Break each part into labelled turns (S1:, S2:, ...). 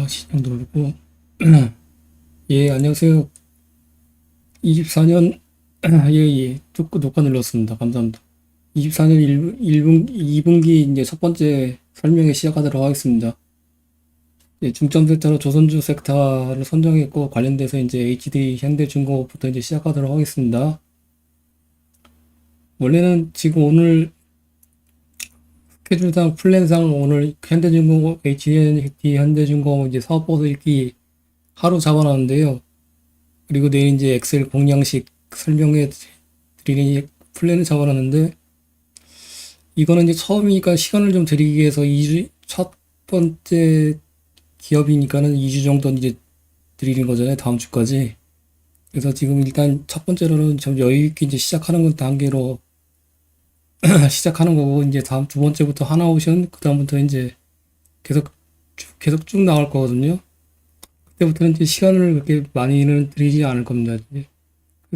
S1: 시청 누르고 예, 안녕하세요. 24년 예, 녹화 눌렀습니다. 감사합니다. 24년 2분기 이제 첫 번째 설명에 시작하도록 하겠습니다. 예, 중점 섹터로 조선주 섹터를 선정했고 관련돼서 이제 HD 현대중공업부터 이제 시작하도록 하겠습니다. 원래는 지금 오늘 스케줄상 플랜상 오늘 현대중공업 HD 현대중공업 이제 사업보고 읽기 하루 잡아놨는데요. 그리고 내일 이제 엑셀 공량식 설명해 드리는 플랜을 잡아놨는데, 이거는 이제 처음이니까 시간을 좀 드리기 위해서 첫 번째 기업이니까는 2주 정도 이제 드리는 거잖아요. 다음 주까지. 그래서 지금 일단 첫 번째로는 좀 여유있게 이제 시작하는 건 단계로 시작하는 거고, 이제 다음 두 번째부터 하나오션, 그 다음부터 이제 계속 쭉 나갈 거거든요. 그때부터는 이제 시간을 그렇게 많이는 드리지 않을 겁니다.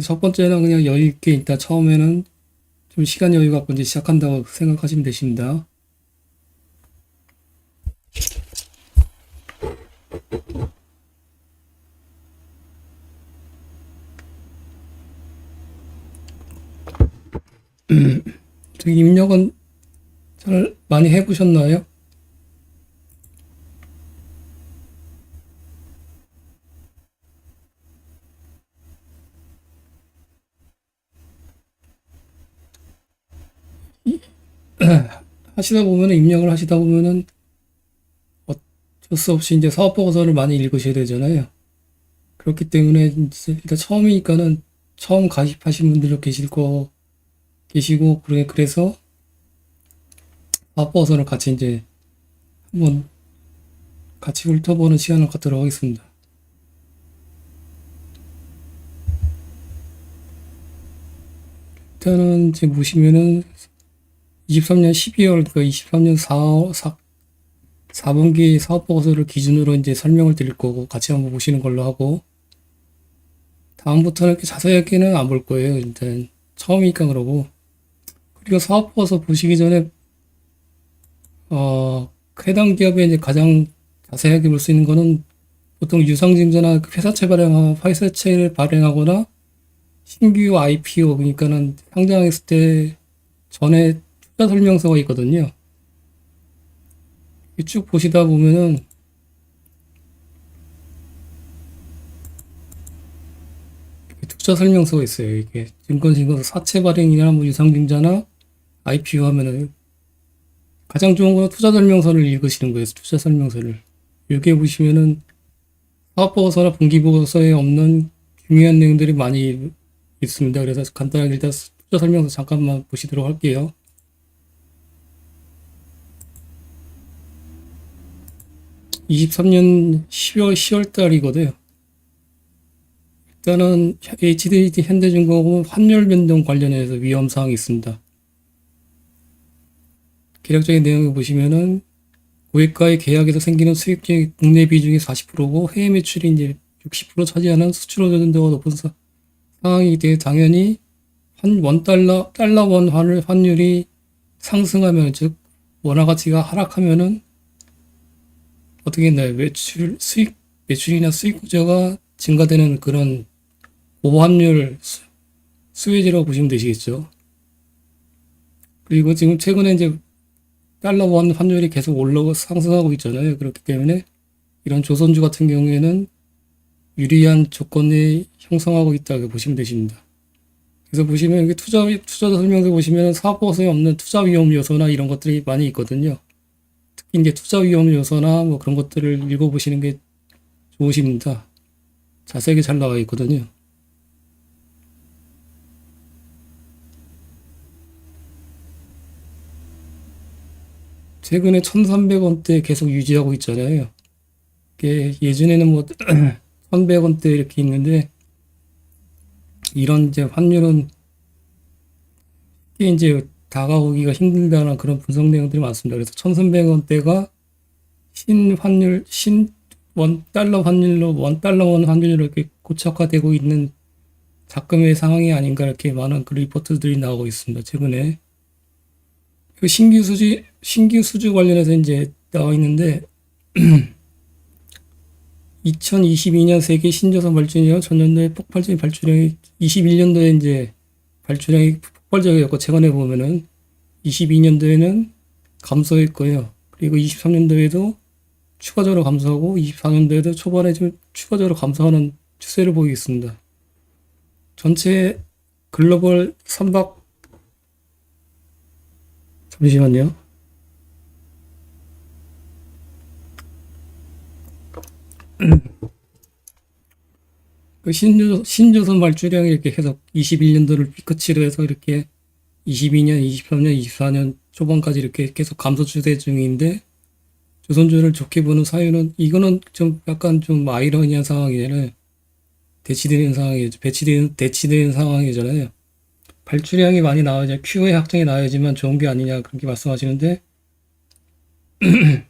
S1: 첫 번째는 그냥 여유 있게 일단 처음에는 좀 시간 여유 갖고 이제 시작한다고 생각하시면 되십니다. 저기 입력은 잘 많이 해보셨나요? 입력을 하시다 보면은 어쩔 수 없이 이제 사업 보고서를 많이 읽으셔야 되잖아요. 그렇기 때문에 이제 일단 처음이니까는 처음 가입하신 분들도 계시고 그래서 사업 보고서를 같이 이제 한번 같이 훑어보는 시간을 갖도록 하겠습니다. 일단은 지금 보시면은 23년 12월, 그러니까 23년 4분기 사업보고서를 기준으로 이제 설명을 드릴 거고, 같이 한번 보시는 걸로 하고, 다음부터는 이렇게 자세하게는 안 볼 거예요. 일단 처음이니까 그러고. 그리고 사업보고서 보시기 전에, 해당 기업에 이제 가장 자세하게 볼 수 있는 거는 보통 유상증자나 회사채를 발행하거나 신규 IPO, 그러니까는 상장했을 때 전에 투자 설명서가 있거든요. 쭉 보시다 보면은 투자 설명서가 있어요. 이게 증권신고서 사채 발행이나 뭐 유상증자나 IPO 하면은 가장 좋은 거는 투자 설명서를 읽으시는 거예요. 투자 설명서를. 여기에 보시면은 사업보고서나 분기보고서에 없는 중요한 내용들이 많이 있습니다. 그래서 간단하게 일단 투자 설명서 잠깐만 보시도록 할게요. 23년 10월 달이거든요. 일단은 HDD 현대중공업은 환율 변동 관련해서 위험사항이 있습니다. 계략적인 내용을 보시면은 고액가의 계약에서 생기는 수익 중에 국내 비중이 40%고 해외 매출이 이제 60% 차지하는 수출 의존도가 높은 상황이기 때문에 당연히 달러 원 환율이 상승하면, 즉 원화 가치가 하락하면은 어떻게 했나요? 매출이나 수익 구조가 증가되는 그런 고환율 수혜지라고 보시면 되시겠죠. 그리고 지금 최근에 이제 달러 원 환율이 계속 상승하고 있잖아요. 그렇기 때문에 이런 조선주 같은 경우에는 유리한 조건이 형성하고 있다고 보시면 되십니다. 그래서 보시면 여기 투자 설명서 보시면 사업보고서에 없는 투자 위험 요소나 이런 것들이 많이 있거든요. 특히 이제 투자 위험 요소나 뭐 그런 것들을 읽어보시는 게 좋으십니다. 자세하게 잘 나와 있거든요. 최근에 1,300원대 계속 유지하고 있잖아요. 예전에는 뭐 1,100원대 이렇게 있는데, 이런 이제 환율은 이제 다가오기가 힘들다는 그런 분석 내용들이 많습니다. 그래서 1,300원대가 달러 환율로, 달러 원 환율로 이렇게 고착화되고 있는 작금의 상황이 아닌가, 이렇게 많은 그 리포트들이 나오고 있습니다. 최근에. 신규 수주 관련해서 이제 나와 있는데, 2022년 세계 신조선 발주량 전년도에 폭발적인 발주량이 21년도에 이제 발주량이 폭발적이었고 최근에 보면은 22년도에는 감소했고요. 그리고 23년도에도 추가적으로 감소하고 24년도에도 초반에 좀 추가적으로 감소하는 추세를 보이겠습니다. 전체 글로벌 선박 잠시만요. 그 신조선 발주량이 이렇게 계속 21년도를 피크치로 해서 이렇게 22년, 23년, 24년 초반까지 이렇게 계속 감소 추세 중인데 조선주를 좋게 보는 사유는 이거는 좀 약간 좀 아이러니한 상황이잖아요. 대치되는 상황이죠. 대치되는 상황이잖아요. 발주량이 많이 나와야 큐의 확정이 나와야지만 좋은 게 아니냐 그렇게 말씀하시는데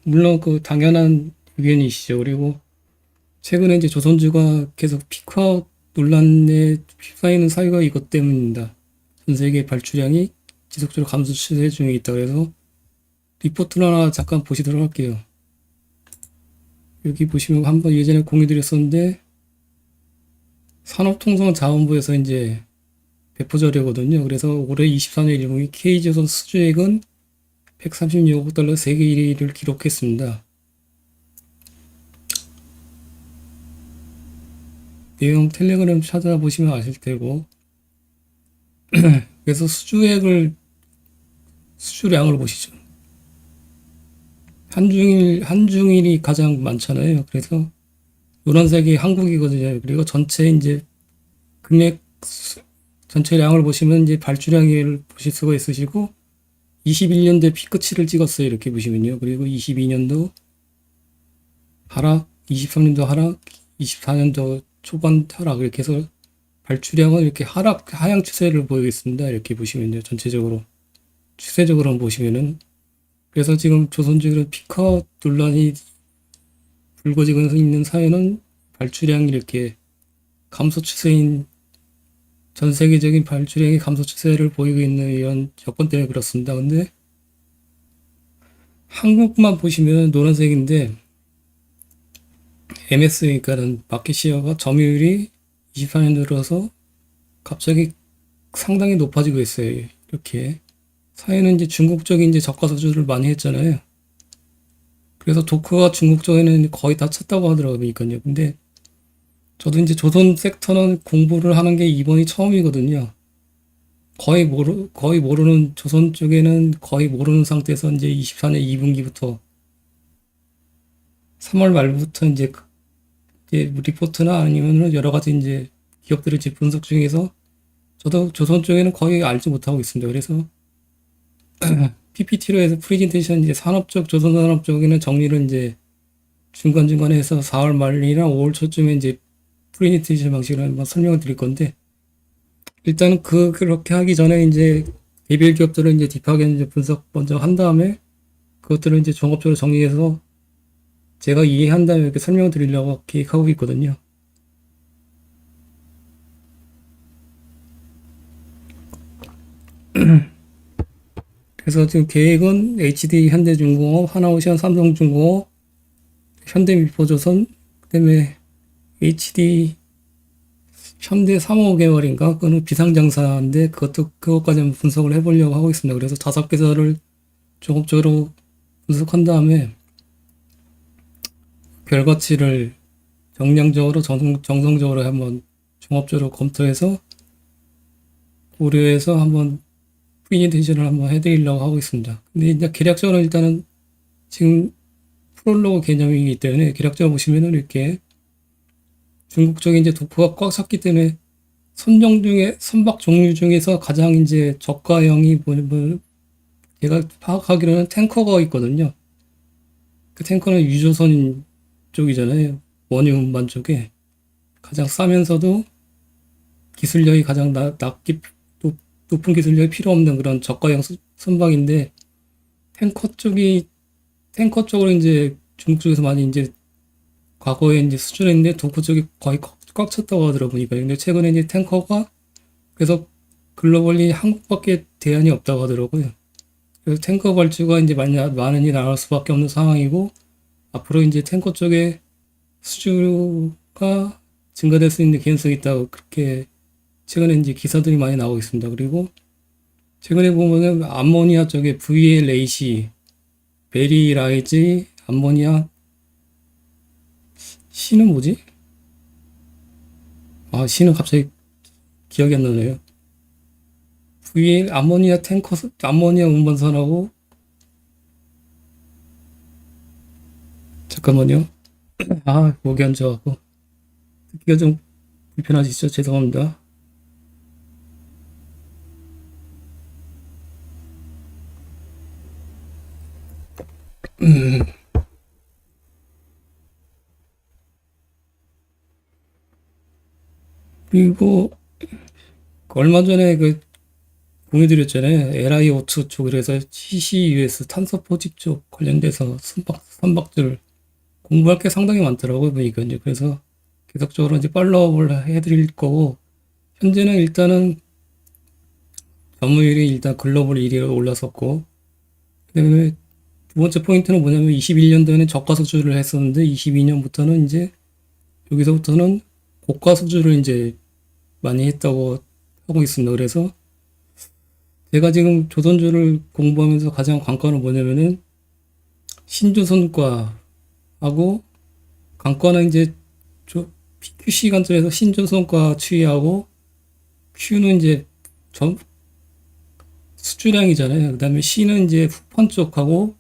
S1: 물론 그 당연한 의견이시죠. 그리고 최근에 이제 조선주가 계속 피크아웃 논란에 휩싸이는 사유가 이것 때문입니다. 전 세계 발주량이 지속적으로 감소 추세 중에 있다. 그래서 리포트를 하나 잠깐 보시도록 할게요. 여기 보시면 한번 예전에 공유드렸었는데 산업통상자원부에서 이제 배포 자료거든요. 그래서 올해 24년 1분기 K조선 수주액은 136억 달러 세계 1위를 기록했습니다. 내용 텔레그램 찾아보시면 아실 테고 그래서 수주량을 보시죠. 한중일이 가장 많잖아요. 그래서 노란색이 한국이거든요. 그리고 전체 이제 전체량을 보시면 이제 발주량을 보실 수가 있으시고 21년도에 피크치를 찍었어요. 이렇게 보시면요. 그리고 22년도 하락, 23년도 하락, 24년도 초반 하락 이렇게 해서 발주량은 이렇게 하향 추세를 보이겠습니다. 이렇게 보시면요. 전체적으로 추세적으로 보시면은 그래서 지금 조선주의 피크아웃 논란이 불거지고 있는 사유는 발주량이 이렇게 감소 추세인 전 세계적인 발주량이 감소 추세를 보이고 있는 이런 여건 때문에 그렇습니다. 근데 한국만 보시면 노란색인데 MS 그러니까는 마켓시어가 점유율이 24년 들어서 갑자기 상당히 높아지고 있어요. 이렇게 사회는 이제 중국 쪽에 이제 저가 수주를 많이 했잖아요. 그래서 도크가 중국 쪽에는 거의 다 찼다고 하더라고요. 근데 저도 이제 조선 섹터는 공부를 하는 게 이번이 처음이거든요. 거의 모르는 조선 쪽에는 거의 모르는 상태에서 이제 24년 2분기부터 3월 말부터 이제 리포트나 아니면 여러 가지 이제 기업들을 이제 분석 중에서 저도 조선 쪽에는 거의 알지 못하고 있습니다. 그래서 PPT로 해서 프레젠테이션 이제 조선 산업 쪽에는 정리를 이제 중간중간에 해서 4월 말이나 5월 초쯤에 이제 프레젠테이션 방식으로 한번 설명을 드릴 건데 일단은 그렇게 하기 전에 이제 개별 기업들을 이제 딥하게 이제 분석 먼저 한 다음에 그것들을 이제 종합적으로 정리해서 제가 이해한 다음에 이렇게 설명을 드리려고 계획하고 있거든요. 그래서 지금 계획은 HD 현대중공업, 하나오션, 삼성중공업, 현대미포조선, 그다음에 HD 현대 3호 계열인가? 그거는 비상장사인데 그것까지 한번 분석을 해보려고 하고 있습니다. 그래서 5개사를 종합적으로 분석한 다음에 결과치를 정량적으로 정성적으로 한번 종합적으로 검토해서 고려해서 한번 프레젠테이션을 한번 해드리려고 하고 있습니다. 근데 이제 계략적으로 일단은 지금 프롤로그 개념이기 때문에 계략적으로 보시면은 이렇게 중국 쪽에 이제 도크가 꽉 찼기 때문에 선박 종류 중에서 가장 이제 저가형이 제가 파악하기로는 탱커가 있거든요. 그 탱커는 유조선 쪽이잖아요. 원유 운반 쪽에 가장 싸면서도 기술력이 가장 높은 기술력이 필요 없는 그런 저가형 선박인데 탱커 쪽으로 이제 중국 쪽에서 많이 이제 과거에 이제 수출했는데 도크 쪽이 거의 꽉 찼다고 하더라고요. 근데 최근에 이제 탱커가 그래서 글로벌리 한국밖에 대안이 없다고 하더라고요. 그래서 탱커 발주가 이제 많이 나올 수밖에 없는 상황이고 앞으로 이제 탱커 쪽에 수주가 증가될 수 있는 개연성이 있다고 그렇게 최근에 이제 기사들이 많이 나오고 있습니다. 그리고 최근에 보면은 암모니아 쪽에 VLAC, 베리라이즈, 암모니아 C는 뭐지? 아, C는 갑자기 기억이 안 나네요. 아모니아 탱커, 아모니아 운반선하고, 잠깐만요. 아, 목이 안 좋아갖고. 듣기가 좀 불편하시죠? 죄송합니다. 그리고, 얼마 전에 공유드렸잖아요. LI-O2 쪽에서 CCUS 탄소 포집 쪽 관련돼서 선박들 공부할 게 상당히 많더라고요. 보니까 이제 그래서 계속적으로 이제 팔로우업을 해드릴 거고, 현재는 일단은 점유율이 일단 글로벌 1위로 올랐었고, 그다음에 두 번째 포인트는 뭐냐면 21년도에는 저가 수주를 했었는데 22년부터는 이제 여기서부터는 고가 수주를 이제 많이 했다고 하고 있습니다. 그래서 제가 지금 조선주를 공부하면서 가장 관건은 뭐냐면은 신조선과하고 관건은 이제 PQC 관점에서 신조선과 추이하고 Q는 이제 수주량이잖아요. 그 다음에 C는 이제 후판 쪽하고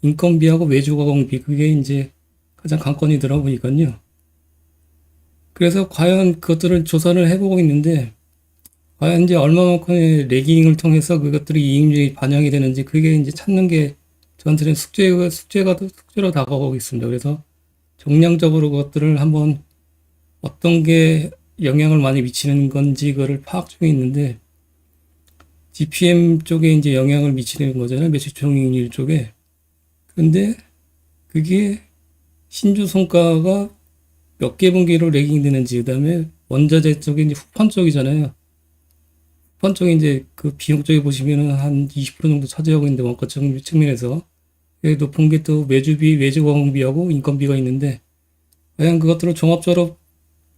S1: 인건비하고 외주가공비 그게 이제 가장 관건이더라 보니까요. 그래서 과연 그것들을 조사를 해보고 있는데 과연 이제 얼마만큼의 레깅을 통해서 그것들이 이익률이 반영이 되는지 그게 이제 찾는 게 저한테는 숙제로 다가오고 있습니다. 그래서 정량적으로 그것들을 한번 어떤 게 영향을 많이 미치는 건지 그거를 파악 중에 있는데 GPM 쪽에 이제 영향을 미치는 거잖아요. 매출총익률 쪽에. 근데 그게 신주성과가 몇 개 분기로 레깅 되는지, 그 다음에 원자재 쪽에 이제 후판 쪽이잖아요. 후판 쪽에 이제 그 비용 쪽에 보시면은 한 20% 정도 차지하고 있는데, 원가 측면에서. 여기 높은 게 또 외주비, 외주광비하고 인건비가 있는데, 과연 그것들을 종합적으로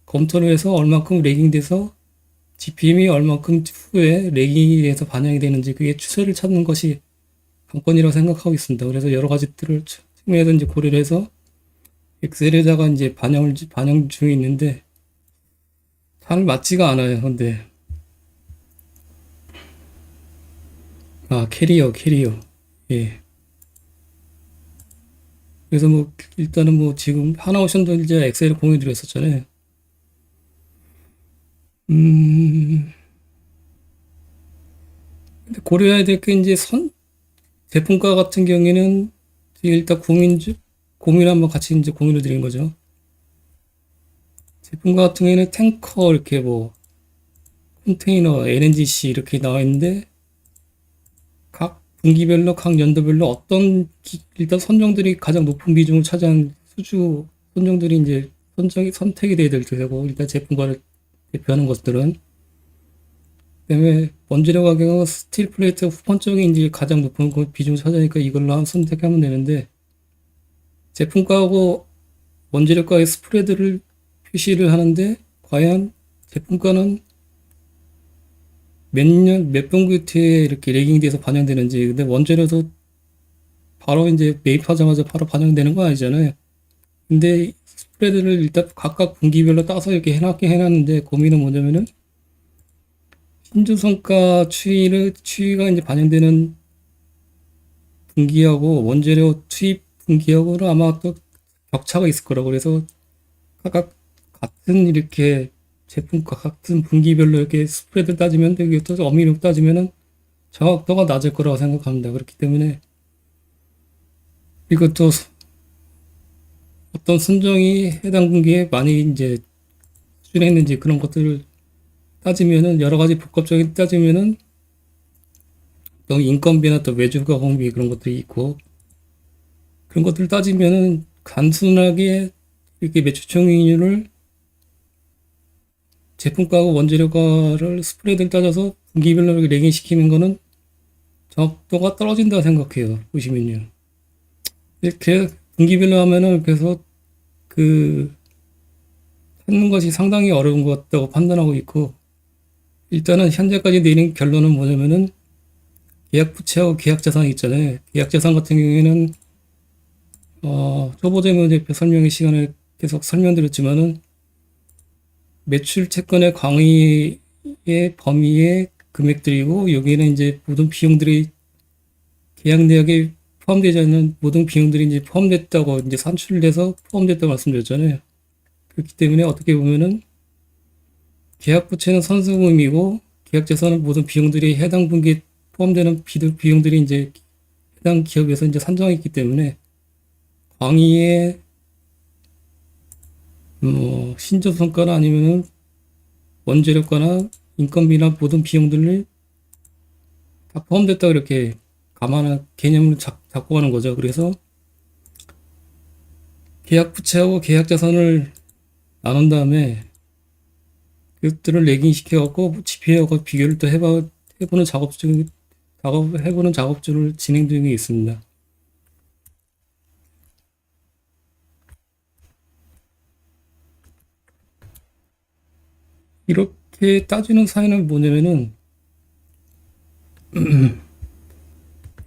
S1: 검토를 해서 얼만큼 레깅 돼서 GPM이 얼만큼 후에 레깅이 돼서 반영이 되는지 그게 추세를 찾는 것이 관건이라고 생각하고 있습니다. 그래서 여러 가지들을 측면에서 이제 고려를 해서 엑셀에다가 이제 반영 중에 있는데 잘 맞지가 않아요. 근데 캐리어 예. 그래서 뭐 일단은 뭐 지금 하나오션도 이제 엑셀을 공유 드렸었잖아요. 근데 고려해야 될 게 이제 제품가 같은 경우에는 일단 고민 한번 같이 이제 공유를 드린 거죠. 제품가 같은 경우에는 탱커 이렇게 뭐 컨테이너, LNGC 이렇게 나와 있는데 각 분기별로 각 연도별로 일단 선정들이 가장 높은 비중을 차지한 수주 선정들이 이제 선택이 돼야 될 테고 일단 제품과를 대표하는 것들은 그다음에 원재료 가격은 스틸 플레이트 후판 쪽에 이제 가장 높은 비중을 차지하니까 이걸로 한 선택하면 되는데 제품가하고 원재료가의 스프레드를 표시를 하는데 과연 제품가는 몇 분기 뒤에 이렇게 레깅돼서 반영되는지 근데 원재료도 바로 이제 매입하자마자 바로 반영되는 거 아니잖아요. 근데 스프레드를 일단 각각 분기별로 따서 이렇게 해놨는데 고민은 뭐냐면은 신주성가 추이가 이제 반영되는 분기하고 원재료 투입 분기하고는 아마 또 격차가 있을 거라고 그래서 각각 같은 이렇게 제품과 같은 분기별로 이렇게 스프레드 따지면 되게 또 어미로 따지면은 정확도가 낮을 거라고 생각합니다. 그렇기 때문에 이것도 어떤 선정이 해당 분기에 많이 이제 수준했는지 그런 것들을 따지면은 여러 가지 복합적인 따지면은 또 인건비나 또 외주가 공비 그런 것들이 있고 그런 것들을 따지면은 단순하게 이렇게 매출총익률을 제품가하고 원재료가를 스프레드를 따져서 분기별로 이렇게 레깅 시키는 거는 정확도가 떨어진다고 생각해요. 보시면요. 이렇게 분기별로 하면은 그래서 그 찾는 것이 상당히 어려운 것 같다고 판단하고 있고, 일단은 현재까지 내린 결론은 뭐냐면은 계약 부채하고 계약 자산이 있잖아요. 계약 자산 같은 경우에는 초보자문제표 설명의 시간에 계속 설명드렸지만은 매출 채권의 광의의 범위의 금액들이고, 여기에는 이제 모든 비용들이 계약 내역에 포함되지 않는 모든 비용들이 이제 포함됐다고 이제 산출돼서 포함됐다고 말씀드렸잖아요. 그렇기 때문에 어떻게 보면은 계약 부채는 선수금이고 계약 자산은 모든 비용들이 해당 분기에 포함되는 비용들이 이제 해당 기업에서 이제 산정했기 때문에 광의의 신조성과나 아니면은 원재료과나 인건비나 모든 비용들을 다 포함됐다 이렇게 감안한 개념으로 잡고 가는 거죠. 그래서 계약 부채하고 계약 자산을 나눈 다음에 그것들을 레깅 시켜갖고 지표하고 비교를 또 해보는 해보는 작업들을 진행 중에 있습니다. 이렇게 따지는 사이는 뭐냐면은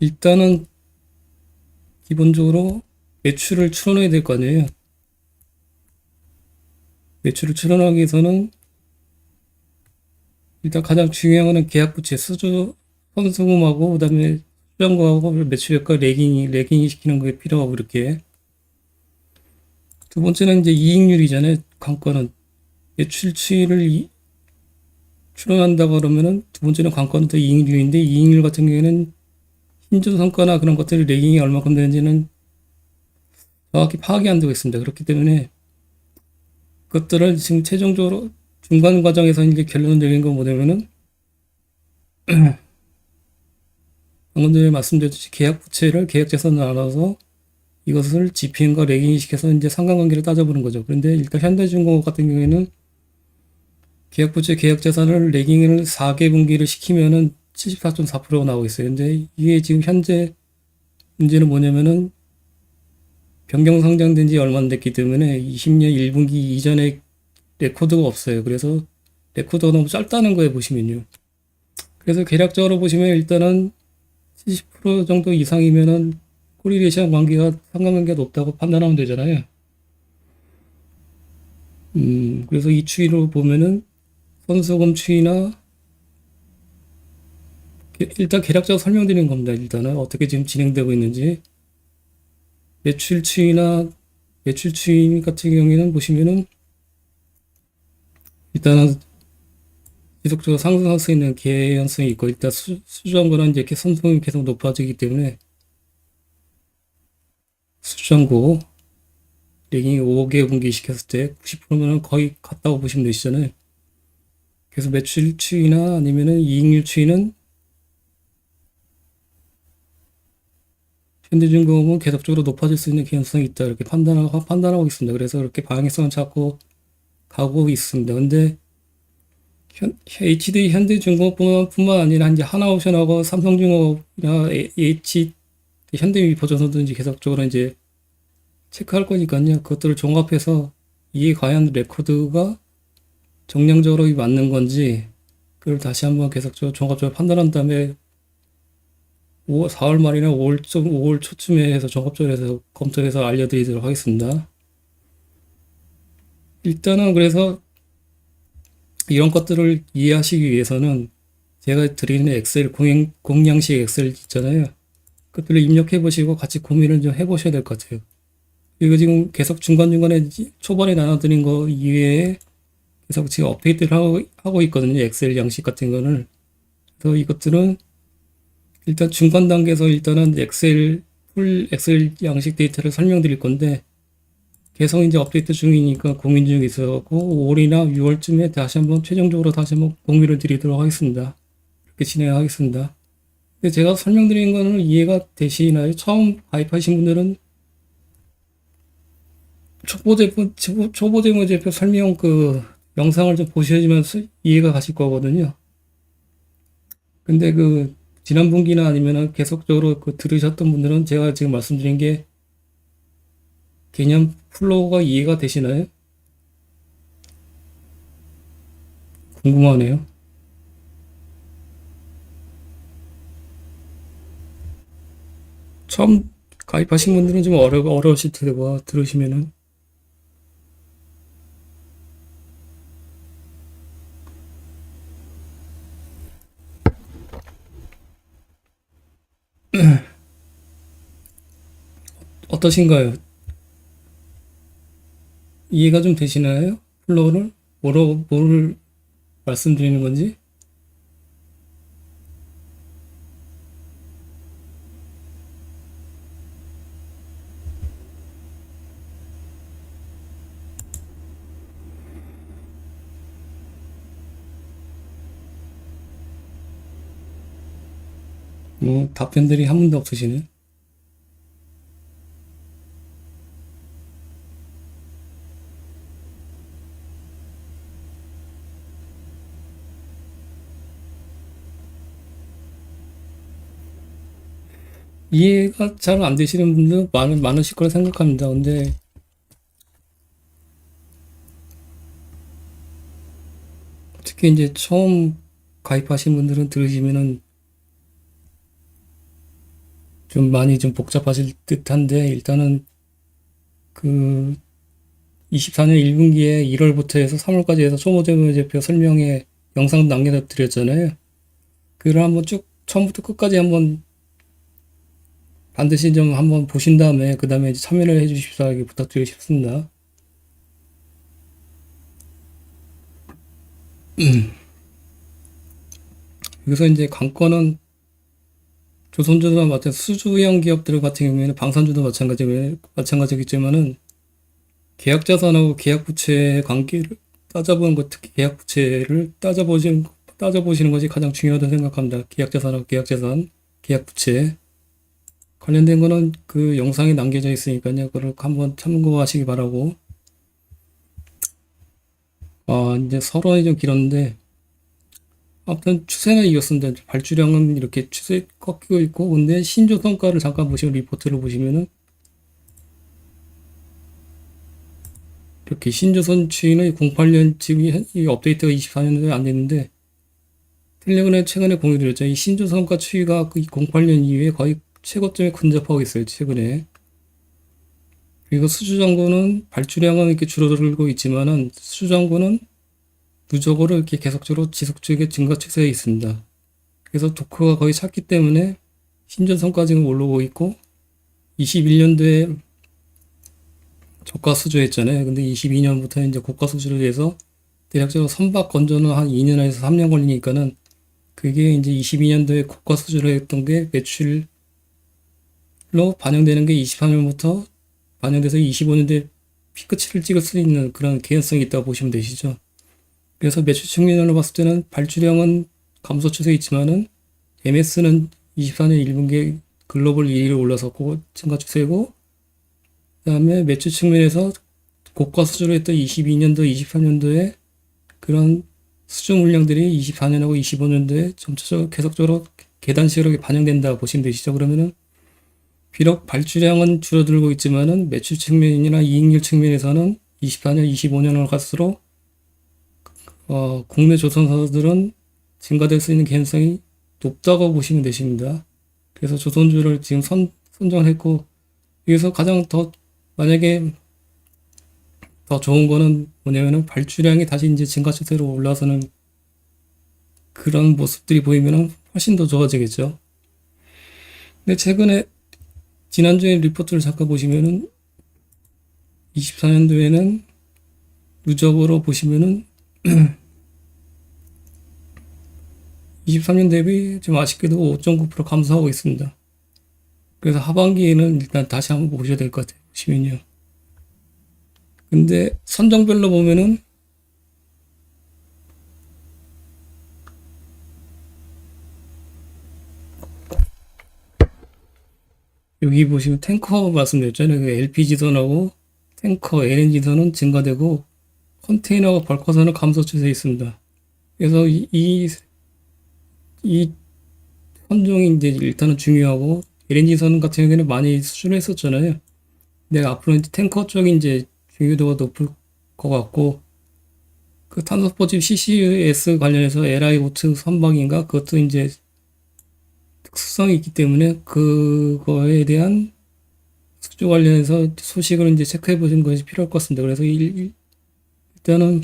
S1: 일단은 기본적으로 매출을 추론해야 될 거 아니에요. 매출을 추론하기 위해서는 일단 가장 중요한 거는 계약 부채 선수금하고 그다음에 수장고하고 매출액과 레깅이 시키는 게 필요하고 이렇게. 두 번째는 이제 이익률이잖아요. 관건은 매출 추이를 추론한다 그러면은 두 번째는 관건은 또 이익률인데, 이익률 같은 경우에는 신조 성과나 그런 것들이 레깅이 얼마큼 되는지는 정확히 파악이 안 되고 있습니다. 그렇기 때문에 그것들을 지금 최종적으로 중간 과정에서 이제 결론을 내린 건 뭐냐면은 방금 전에 말씀드렸듯이 계약 부채를 계약 자산으로 나눠서 이것을 GPM과 레깅이 시켜서 이제 상관관계를 따져보는 거죠. 그런데 일단 현대중공업 같은 경우에는 계약 부채 계약 자산을 레깅을 4개 분기를 시키면은 74.4%가 나오고 있어요. 근데 이게 지금 현재 문제는 뭐냐면은 변경 상장된 지 얼마 안 됐기 때문에 20년 1분기 이전에 레코드가 없어요. 그래서 레코드가 너무 짧다는 거예요, 보시면요. 그래서 계략적으로 보시면 일단은 70% 정도 이상이면은 코리레이션 상관관계가 높다고 판단하면 되잖아요. 그래서 이 추이로 보면은 선수금 추이나 일단 계략적으로 설명드리는 겁니다. 일단은 어떻게 지금 진행되고 있는지. 매출 추이 같은 경우에는 보시면은 일단은 지속적으로 상승할 수 있는 개연성이 있고, 일단 수주한고는 이제 이렇게 선수금이 계속 높아지기 때문에 수주한고 레깅이 5개 분기 시켰을 때 90%면은 거의 같다고 보시면 되시잖아요. 그래서 매출 추이나 아니면은 이익률 추이는 현대중공업은 계속적으로 높아질 수 있는 개연성이 있다 이렇게 판단하고 있습니다. 그래서 이렇게 방향성을 찾고 가고 있습니다. 근데 HD 현대중공업뿐만 아니라 이제 하나오션하고 삼성중공업이나 현대미포전선도 이제 계속적으로 이제 체크할 거니까요. 그것들을 종합해서 이에 과연 레코드가 정량적으로 맞는 건지 그걸 다시 한번 계속적으로 종합적으로 판단한 다음에 4월 말이나 5월 초쯤에 해서 종합적으로 해서 검토해서 알려드리도록 하겠습니다. 일단은 그래서 이런 것들을 이해하시기 위해서는 제가 드리는 엑셀 공량식 엑셀 있잖아요. 그것들을 입력해 보시고 같이 고민을 좀 해보셔야 될 것 같아요. 그리고 지금 계속 중간중간에 초반에 나눠드린 거 이외에 계속 지금 업데이트를 하고 있거든요. 엑셀 양식 같은 거는. 그래서 이것들은 일단 중간 단계에서 일단은 풀 엑셀 양식 데이터를 설명드릴 건데, 계속 이제 업데이트 중이니까 고민 중에 있어갖고 5월이나 6월쯤에 최종적으로 다시 한번 공유를 드리도록 하겠습니다. 이렇게 진행하겠습니다. 근데 제가 설명드린 거는 이해가 되시나요? 처음 가입하신 분들은 초보재무제표 설명 그 영상을 좀 보셔야지만 이해가 가실 거거든요. 근데 그 지난 분기나 아니면은 계속적으로 그 들으셨던 분들은 제가 지금 말씀드린 게 개념 플로우가 이해가 되시나요? 궁금하네요. 처음 가입하신 분들은 좀 어려우실 텐데, 뭐, 들으시면은. 어떠신가요? 이해가 좀 되시나요? 플로우를? 뭐를 말씀드리는 건지? 뭐, 답변들이 한 번도 없으시네. 이해가 잘 안 되시는 분들 많으실 거라 생각합니다. 근데 특히 이제 처음 가입하신 분들은 들으시면은 좀 많이 좀 복잡하실 듯한데, 일단은 그 24년 1분기에 1월부터 해서 3월까지 해서 소모재무제표 설명에 영상 남겨 드렸잖아요. 그걸 한번 쭉 처음부터 끝까지 한번 반드시 좀 한번 보신 다음에 그 다음에 참여를 해 주십사 이렇게 부탁드리고 싶습니다. 여기서 이제 관건은 조선주도 마찬가지 수주형 기업들 같은 경우에는 방산주도 마찬가지겠지만은 계약자산하고 계약부채의 관계를 따져보는 것, 특히 계약부채를 따져보시는 것이 가장 중요하다고 생각합니다. 계약자산하고 계약자산, 계약부채 관련된 거는 그 영상에 남겨져 있으니까요. 그걸 한번 참고하시기 바라고. 이제 서론이 좀 길었는데 아무튼 추세는 이었습니다. 발주량은 이렇게 추세 꺾이고 있고, 근데 신조 성과를 잠깐 보시면 리포트를 보시면은 이렇게 신조선 추이는 08년 지금 이 업데이트가 24년도에 안 됐는데 텔레그램에 최근에 공유드렸죠. 이 신조선가 추이가 그 08년 이후에 거의 최고점에 근접하고 있어요. 최근에. 그리고 수주장고는 발주량은 이렇게 줄어들고 있지만은 수주장고는 누적으로 이렇게 계속적으로 지속적인 증가 추세에 있습니다. 그래서 도크가 거의 찼기 때문에 신전선까지 지금 올라오고 있고 21년도에 저가 수주했잖아요. 근데 22년부터 이제 고가 수주를 해서 대략적으로 선박 건조는 한 2년에서 3년 걸리니까는 그게 이제 22년도에 고가 수주를 했던 게 매출로 반영되는 게 24년부터 반영돼서 25년도에 피크치를 찍을 수 있는 그런 개연성이 있다고 보시면 되시죠. 그래서 매출 측면으로 봤을 때는 발주량은 감소 추세에 있지만은 MS는 24년 1분기에 글로벌 1위로 올라섰고 증가 추세고, 그다음에 매출 측면에서 고가 수주를 했던 22년도, 23년도에 그런 수주 물량들이 24년하고 25년도에 점차적으로 계속적으로 계단식으로 반영된다 보시면 되시죠. 그러면은 비록 발주량은 줄어들고 있지만은 매출 측면이나 이익률 측면에서는 24년, 25년으로 갈수록 국내 조선사들은 증가될 수 있는 개연성이 높다고 보시면 되십니다. 그래서 조선주를 지금 선정을 했고, 여기서 가장 만약에 더 좋은 거는 뭐냐면은 발주량이 다시 이제 증가 추세로 올라서는 그런 모습들이 보이면은 훨씬 더 좋아지겠죠. 근데 최근에 지난주에 리포트를 잠깐 보시면은 24년도에는 누적으로 보시면은 23년 대비 좀 아쉽게도 5.9% 감소하고 있습니다. 그래서 하반기에는 일단 다시 한번 보셔야 될 것 같아요. 보시면요. 근데 선정별로 보면은 여기 보시면 탱커 말씀드렸잖아요. LPG선하고 탱커, LNG선은 증가되고 컨테이너와 벌커선은 감소 추세에 있습니다. 그래서 이 선종이 이제 일단은 중요하고, LNG선 같은 경우에는 많이 수주를 했었잖아요. 근데 앞으로 이제 탱커 쪽이 이제 중요도가 높을 것 같고, 그 탄소포집 CCS 관련해서 LI 오트 선박인가 그것도 이제 특수성이 있기 때문에 그거에 대한 수주 관련해서 소식을 이제 체크해 보시는 것이 필요할 것 같습니다. 그래서 일단은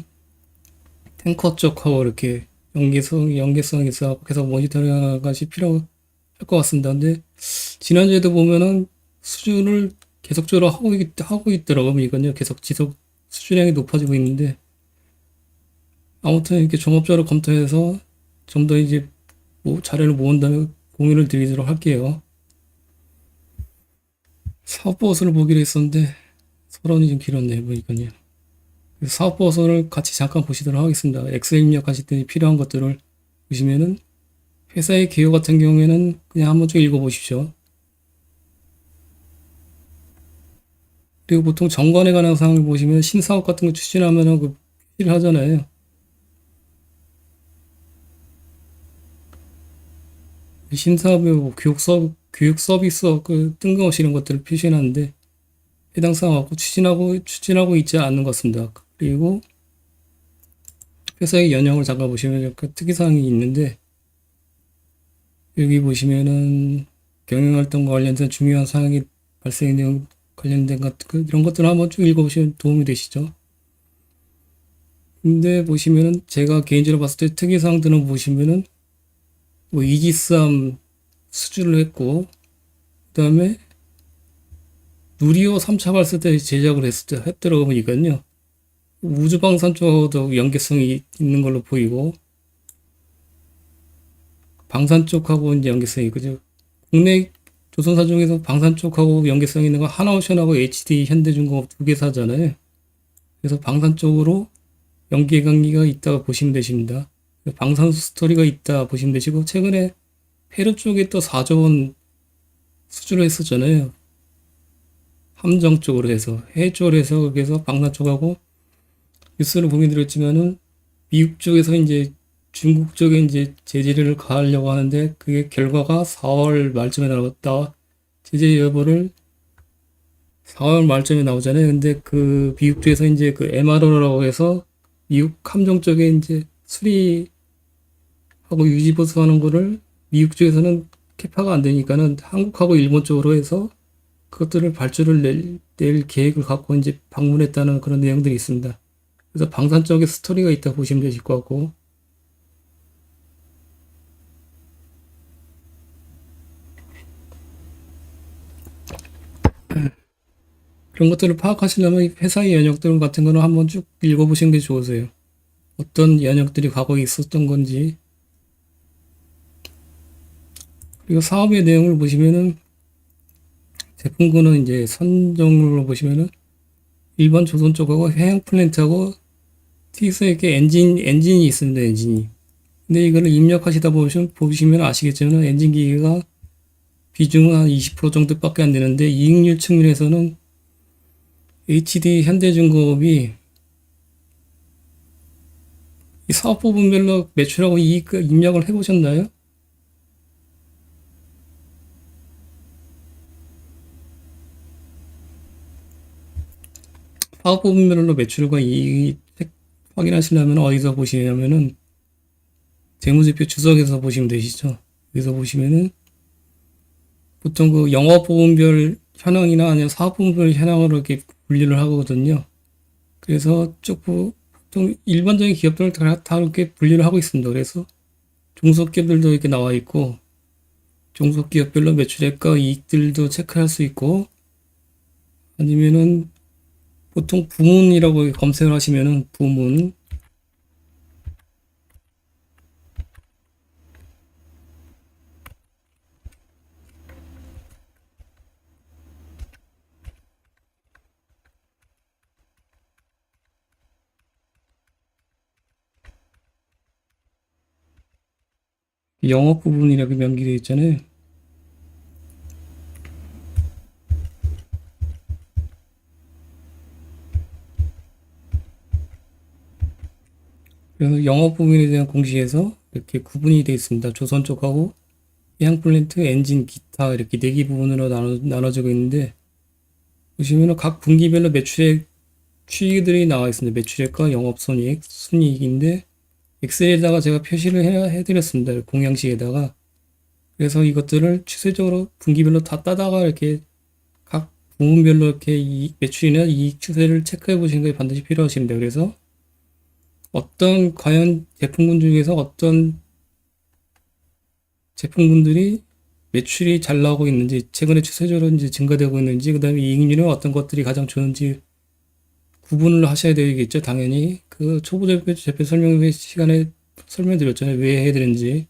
S1: 탱커 쪽하고 이렇게 연계성이 있어 계속 모니터링하는 것이 필요할 것 같습니다. 근데 지난주에도 보면은 수준을 계속적으로 하고 있더라고요. 보니까요. 계속 지속 수준량이 높아지고 있는데 아무튼 이렇게 종합적으로 검토해서 좀 더 이제 자료를 모은 다음에 공유를 드리도록 할게요. 사업보고서를 보기로 했었는데 서론이 좀 길었네요. 보니까요. 사업보고서를 같이 잠깐 보시도록 하겠습니다. 엑셀 입력하실 때 필요한 것들을 보시면은 회사의 개요 같은 경우에는 그냥 한번 쭉 읽어보십시오. 그리고 보통 정관에 관한 사항을 보시면 신사업 같은 거 추진하면은 그 표시를 하잖아요. 신사업의 뭐 교육 서비스 그 뜬금없이 이런 것들을 표시해놨는데 해당 사항하고 추진하고 있지 않는 것 같습니다. 그리고 회사의 연영을 잠깐 보시면 그 특이사항이 있는데 여기 보시면은 경영활동과 관련된 중요한 사항이 발생된 관련된 이런 것들을 한번 쭉 읽어보시면 도움이 되시죠. 근데 보시면은 제가 개인적으로 봤을 때 특이사항들은 보시면은 뭐 이지스함 수주를 했고 그 다음에 누리호 3차 발사 때 제작을 했더라고 보니까요. 우주방산 쪽하고도 연계성이 있는 걸로 보이고 방산 쪽하고 이제 연계성이 그죠. 국내 조선사 중에서 방산 쪽하고 연계성 있는 건 하나오션하고 HD 현대중공업 두 개사잖아요. 그래서 방산 쪽으로 연계 관계가 있다고 보시면 되십니다. 방산수 스토리가 있다 보시면 되시고 최근에 페루 쪽에 또 4조 원 수주를 했었잖아요. 함정 쪽으로 해서 해외 쪽으로 해서 그래서 방산 쪽하고 뉴스를 보게 드렸지만은 미국 쪽에서 이제 중국 쪽에 이제 제재를 가하려고 하는데 그게 결과가 4월 말쯤에 나왔다. 제재 여부를 4월 말쯤에 나오잖아요. 근데 그 미국 쪽에서 이제 그 MRO라고 해서 미국 함정 쪽에 이제 수리하고 유지 보수하는 거를 미국 쪽에서는 캐파가 안 되니까는 한국하고 일본 쪽으로 해서 그것들을 발주를 낼 계획을 갖고 이제 방문했다는 그런 내용들이 있습니다. 그래서 방산 쪽에 스토리가 있다 보시면 되실 것 같고 그런 것들을 파악하시려면 회사의 연역들 같은 거는 한번 쭉 읽어보시는 게 좋으세요. 어떤 연역들이 과거에 있었던 건지 그리고 사업의 내용을 보시면은 제품군은 이제 선정으로 보시면은 일반 조선 쪽하고 해양 플랜트하고 TX에 이렇게 엔진이 있습니다. 엔진이. 근데 이거를 입력하시다 보시면 아시겠지만 엔진 기계가 비중은 한 20% 정도밖에 안 되는데 이익률 측면에서는 HD 현대중공업이 이 사업 부분별로 매출하고 이익 입력을 해보셨나요? 사업 부분별로 매출과 이익 확인하시려면 어디서 보시냐면은 재무제표 주석에서 보시면 되시죠. 여기서 보시면은 보통 그 영업 부분별 현황이나 아니면 사업 부분별 현황으로 이렇게 분류를 하거든요. 그래서 보통 일반적인 기업들을 다 이렇게 분류를 하고 있습니다. 그래서 중소기업들도 이렇게 나와 있고 중소기업별로 매출액과 이익들도 체크할 수 있고 아니면은 보통 부문이라고 검색을 하시면은 부문 영업 부분이라고 명기되어 있잖아요. 그래서 영업 부분에 대한 공시에서 이렇게 구분이 되어 있습니다. 조선 쪽하고 해양 플랜트, 엔진, 기타 이렇게 네 개 부분으로 나눠지고 있는데 보시면은 각 분기별로 매출액 추이들이 나와 있습니다. 매출액과 영업손익, 순이익인데 엑셀에다가 제가 표시를 해드렸습니다. 공양식에다가. 그래서 이것들을 추세적으로 분기별로 다 따다가 이렇게 각 부문별로 이렇게 이 매출이나 이익 추세를 체크해 보시는 게 반드시 필요하십니다. 그래서 어떤 과연 제품군 중에서 어떤 제품군들이 매출이 잘 나오고 있는지, 최근에 추세적으로 이제 증가되고 있는지, 그 다음에 이익률은 어떤 것들이 가장 좋은지 구분을 하셔야 되겠죠. 당연히 그 초보 제표 설명 시간에 설명드렸잖아요. 왜 해야 되는지.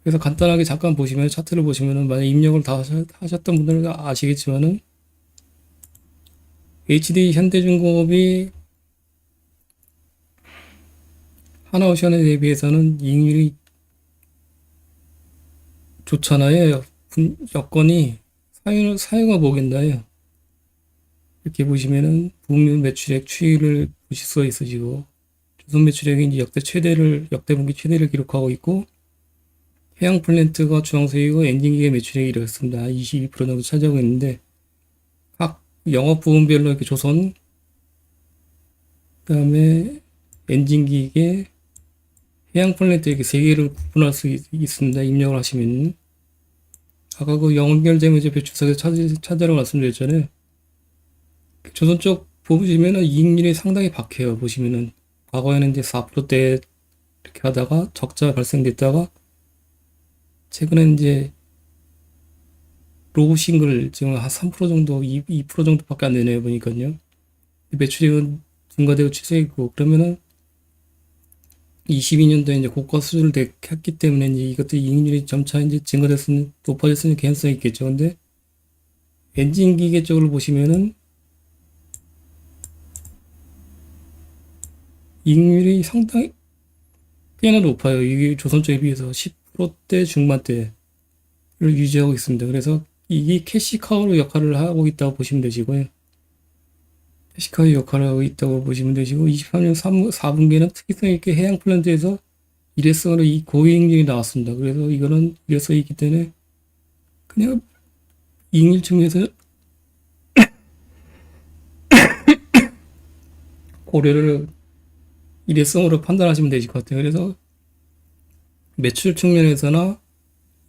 S1: 그래서 간단하게 잠깐 보시면 차트를 보시면은 만약 입력을 다 하셨던 분들은 아시겠지만은 HD 현대중공업이 하나오션에 대비해서는 이익률이 좋잖아요. 여건이 사유가 뭐겠나요? 이렇게 보시면은 부문 매출액 추이를 보실 수가 있으시고, 조선 매출액이 이제 역대 분기 최대를 기록하고 있고, 해양 플랜트가 주황색이고 엔진기계 매출액이 이렇습니다. 22% 정도 차지하고 있는데, 각 영업 부문별로 이렇게 조선, 그다음에 엔진기계, 해양 플랜트 이렇게 세 개를 구분할 수 있습니다. 입력을 하시면. 아까 그 연결재무제표 주석에서 찾으라고 말씀드렸잖아요. 조선 쪽 보시면은 이익률이 상당히 박해요. 보시면은 과거에는 이제 4%대 이렇게 하다가 적자 발생됐다가 최근에 이제 로우 싱글 지금 한 3% 정도, 2% 정도밖에 안 되네요. 보니까요. 매출액은 증가되고 추세이고 그러면은 22년도에 이제 고가 수준을 했기 때문에 이제 이것도 이익률이 점차 이제 증가됐으면 높아졌으면 개연성이 있겠죠. 근데 엔진 기계 쪽을 보시면은 이익률이 상당히 꽤나 높아요. 이게 조선 쪽에 비해서 10%대 중반대를 유지하고 있습니다. 그래서 이게 캐시카우로 역할을 하고 있다고 보시면 되시고요. 캐시카우 역할을 하고 있다고 보시면 되시고 23년 4분기에는 특이성 있게 해양 플랜트에서 일회성으로 이 고이익률이 나왔습니다. 그래서 이거는 일회성이 있기 때문에 그냥 이익률 측면에서 고려를 일회성으로 판단하시면 되실 것 같아요. 그래서 매출 측면에서나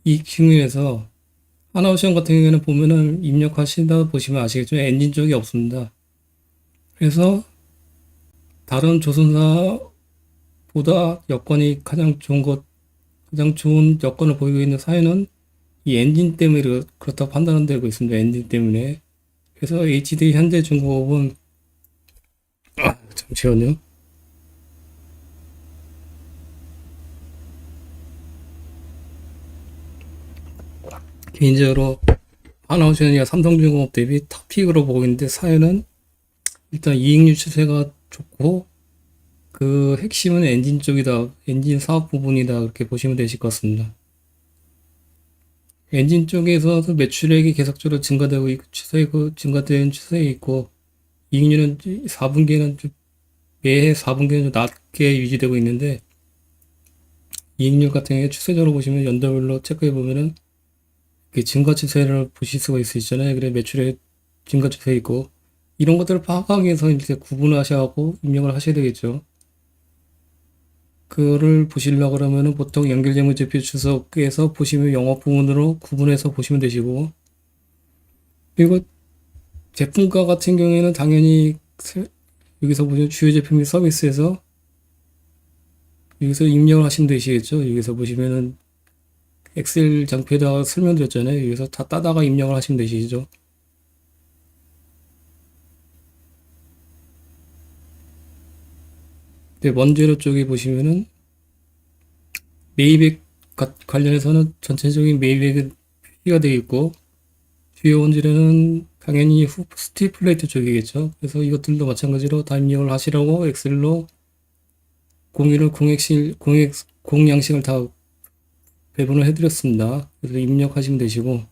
S1: 이익 측면에서 하나오션 같은 경우에는 보면은 입력하신다 보시면 아시겠지만 엔진 쪽이 없습니다. 그래서 다른 조선사보다 여건이 가장 좋은 여건을 보이고 있는 사유는 이 엔진 때문에 그렇다고 판단되고 있습니다. 엔진 때문에. 그래서 HD 현대중공업은 잠시만요. 개인적으로 하나오션이나 삼성중공업 대비 탑픽으로 보고 있는데 사유는 일단 이익률 추세가 좋고 그 핵심은 엔진 쪽이다. 엔진 사업 부분이다. 그렇게 보시면 되실 것 같습니다. 엔진 쪽에서 매출액이 계속적으로 증가되고 있고 증가되는 추세에 있고 이익률은 4분기에는 매해 4분기는 좀 낮게 유지되고 있는데 이익률 같은 경우에 추세적으로 보시면 연도별로 체크해 보면은 증가 추세를 보실 수가 있으시잖아요. 그래 매출액 증가 추세 있고 이런 것들을 파악하기 위해서 이제 구분하셔야 하고 입력을 하셔야 되겠죠. 그거를 보시려고 그러면은 보통 연결재무제표 주석에서 보시면 영업 부문으로 구분해서 보시면 되시고 그리고 제품가 같은 경우에는 당연히 여기서 보시면 주요 제품 및 서비스에서 여기서 입력을 하시면 되시겠죠. 여기서 보시면은 엑셀 장표에다가 설명드렸잖아요. 여기서 다 따다가 입력을 하시면 되시죠. 네, 원재료 쪽에 보시면은 매입액 관련해서는 전체적인 매입액은 표시가 되어 있고 주요 원재료는 당연히 스틸 플레이트 쪽이겠죠. 그래서 이것들도 마찬가지로 다 입력을 하시라고 엑셀로 공양식을 다 배분을 해드렸습니다. 그래서 입력하시면 되시고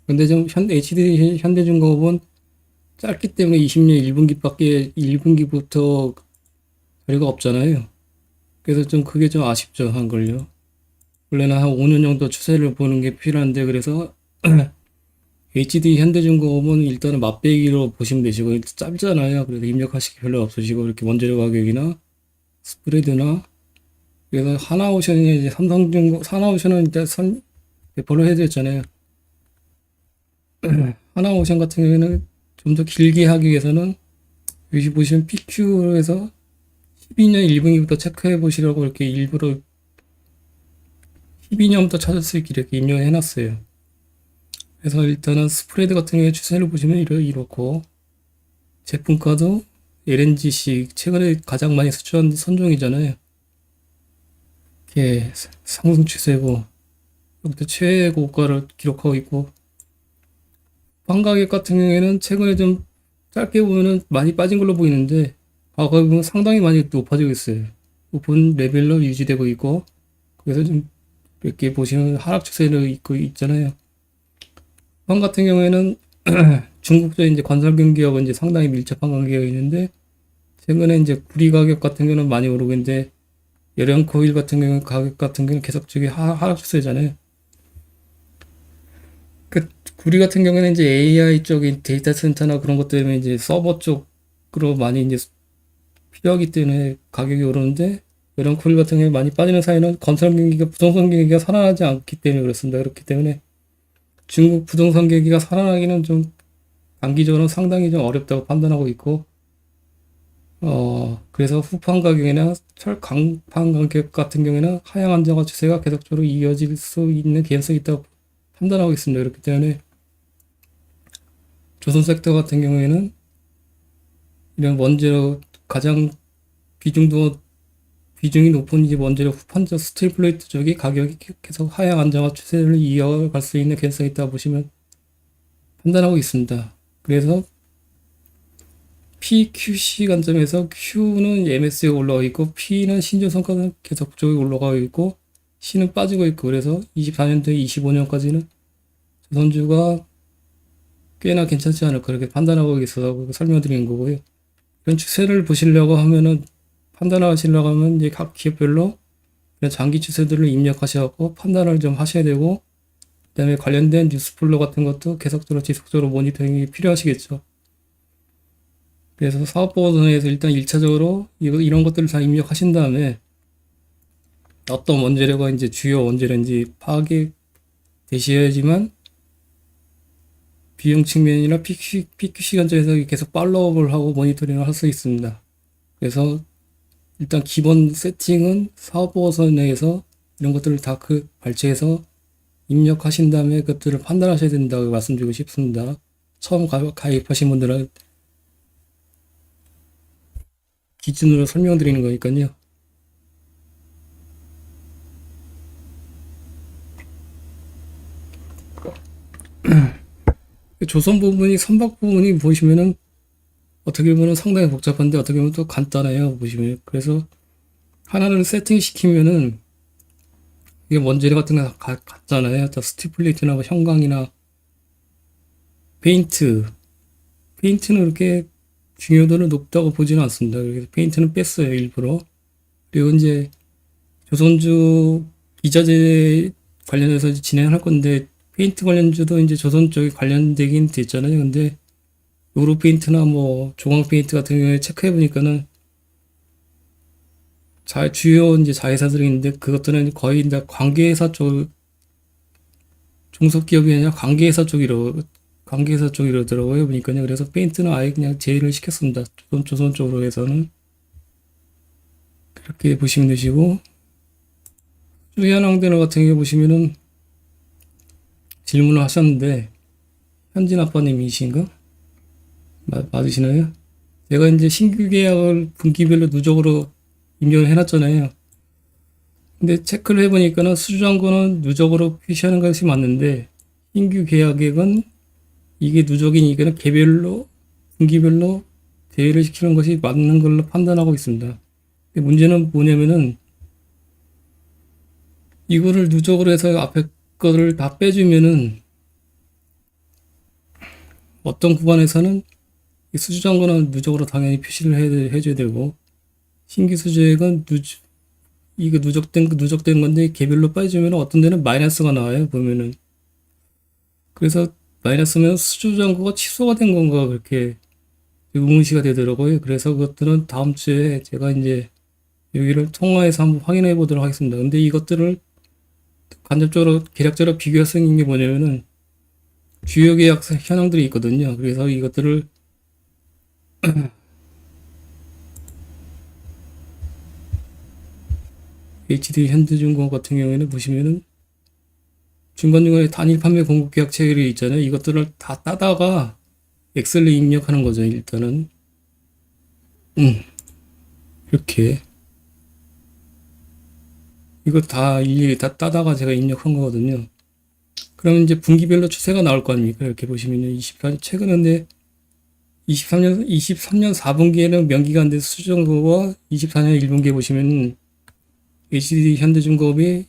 S1: 근데 좀 HD 현대중공업은 짧기 때문에 20년 1분기부터 자료가 없잖아요. 그래서 좀 그게 좀 아쉽죠, 한 걸요. 원래는 한 5년 정도 추세를 보는 게 필요한데, 그래서 HD 현대중공업은 일단은 맛배기로 보시면 되시고 짧잖아요. 그래서 입력하시기 별로 없으시고 이렇게 원재료 가격이나 스프레드나 그래서 하나오션이 이제 삼성중공 하나오션은 이제 별로 해드렸잖아요. 하나오션 같은 경우에는 좀 더 길게 하기 위해서는 여기 보시면 PQ에서 12년 1분기부터 체크해 보시라고 이렇게 일부러 12년부터 찾을 수 있게 이렇게 입력해 놨어요. 그래서 일단은 스프레드 같은 경우에 추세를 보시면 이렇고 제품가도 LNGC 최근에 가장 많이 수출한 선종이잖아요. 이렇게 상승 추세고 여기도 최고가를 기록하고 있고 판 가격 같은 경우에는 최근에 좀 짧게 보면은 많이 빠진 걸로 보이는데 과거에 보면 상당히 많이 높아지고 있어요. 높은 레벨로 유지되고 있고 그래서 좀 이렇게 보시면 하락 추세를 있고 있잖아요. 판 같은 경우에는 중국제 이제 건설경 기업은 이제 상당히 밀접한 관계가 있는데 최근에 이제 구리 가격 같은 경우는 많이 오르고 있는데 열연 코일 같은 경우 가격 같은 경우는 계속적인 하락 추세잖아요. 그 구리 같은 경우에는 이제 AI 쪽인 데이터 센터나 그런 것 때문에 이제 서버 쪽으로 많이 이제 필요하기 때문에 가격이 오르는데 이런 코일 같은 경우에 많이 빠지는 사이는 건설 경기가 부동산 경기가 살아나지 않기 때문에 그렇습니다. 그렇기 때문에 중국 부동산 경기가 살아나기는 좀 단기적으로 상당히 좀 어렵다고 판단하고 있고 그래서 후판 가격이나 강판 가격 같은 경우에는 하향 안정화 추세가 계속적으로 이어질 수 있는 개연성이 있다고 판단하고 있습니다. 그렇기 때문에 조선 섹터 같은 경우에는 이런 원재료 가장 비중이 높은 이제 원재료 후판적 스틸 플레이트 쪽이 가격이 계속 하향 안정화 추세를 이어갈 수 있는 개연성이 있다고 보시면 판단하고 있습니다. 그래서 PQC 관점에서 Q는 MSC에 올라가 있고 P는 신조선가는 계속적으로 올라가고 있고 C는 빠지고 있고 그래서 24년도 25년까지는 조선주가 꽤나 괜찮지 않을까 그렇게 판단하고 있어서 설명드리는 거고요. 이런 추세를 보시려고 하면은 판단하시려고 하면 이제 각 기업별로 이런 장기 추세들을 입력하셔서 판단을 좀 하셔야 되고 그다음에 관련된 뉴스플로 같은 것도 계속적으로 지속적으로 모니터링이 필요하시겠죠. 그래서 사업보고서에서 일단 1차적으로 이런 것들을 다 입력하신 다음에 어떤 원재료가 이제 주요 원재료인지 파악이 되셔야지만 비용 측면이나 PQC 관점에서 계속 팔로우업을 하고 모니터링을 할 수 있습니다. 그래서 일단 기본 세팅은 사업보고서 내에서 이런 것들을 다 발췌해서 입력하신 다음에 그것들을 판단하셔야 된다고 말씀드리고 싶습니다. 처음 가입하신 분들은 기준으로 설명드리는 거니까요. 조선 부분이 선박 부분이 보시면은 어떻게 보면 상당히 복잡한데 어떻게 보면 또 간단해요. 보시면 그래서 하나를 세팅시키면은 이게 원재료 같은 거 같잖아요. 스티플레이트나 뭐 형광이나 페인트는 그렇게 중요도는 높다고 보지는 않습니다. 그래서 페인트는 뺐어요, 일부러. 그리고 이제 조선주 이자재 관련해서 진행할 건데 페인트 관련주도 이제 조선 쪽에 관련되긴 됐잖아요. 근데 요로 페인트나 뭐 조광 페인트 같은 경우에 체크해 보니까는 주요 이제 자회사들이 있는데 그것들은 거의 다 관계회사 쪽 중소기업이 아니라 관계회사 쪽이더라고요. 보니까요. 그래서 페인트는 아예 그냥 제외를 시켰습니다. 조선 쪽으로 해서는 그렇게 보시면 되시고 수연항대로 같은 경우 보시면은 질문을 하셨는데 현진 아빠님이신가? 맞으시나요? 제가 이제 신규 계약을 분기별로 누적으로 입력을 해놨잖아요. 근데 체크를 해보니까는 수주장고는 누적으로 표시하는 것이 맞는데 신규 계약액은 이게 누적이니까는 개별로 분기별로 대회를 시키는 것이 맞는 걸로 판단하고 있습니다. 근데 문제는 뭐냐면은 이거를 누적으로 해서 앞에 거를 다 빼주면은 어떤 구간에서는 이 수주장고는 누적으로 당연히 표시를 해줘야 되고 신규 수주액은 이거 누적된 건데 개별로 빠지면 어떤 데는 마이너스가 나와요. 보면은 그래서 마이너스면 수주 잔고가 취소가 된 건가 그렇게 의문시가 되더라고요. 그래서 그것들은 다음 주에 제가 이제 여기를 통화해서 한번 확인해 보도록 하겠습니다. 근데 이것들을 간접적으로 계략적으로 비교할 수 있는 게 뭐냐면은 주요 계약 현황들이 있거든요. 그래서 이것들을 HD 현대중공업 같은 경우에는 보시면은 중간중간에 단일 판매 공급 계약 체결이 있잖아요. 이것들을 다 따다가 엑셀에 입력하는 거죠. 일단은 이렇게 이거 다 일일이 다 따다가 제가 입력한 거거든요. 그러면 이제 분기별로 추세가 나올 거 아닙니까? 이렇게 보시면은 24년 최근에 23년 4분기에는 명기가 안 돼서 수정거와 24년 1분기에 보시면 HD 현대중공업이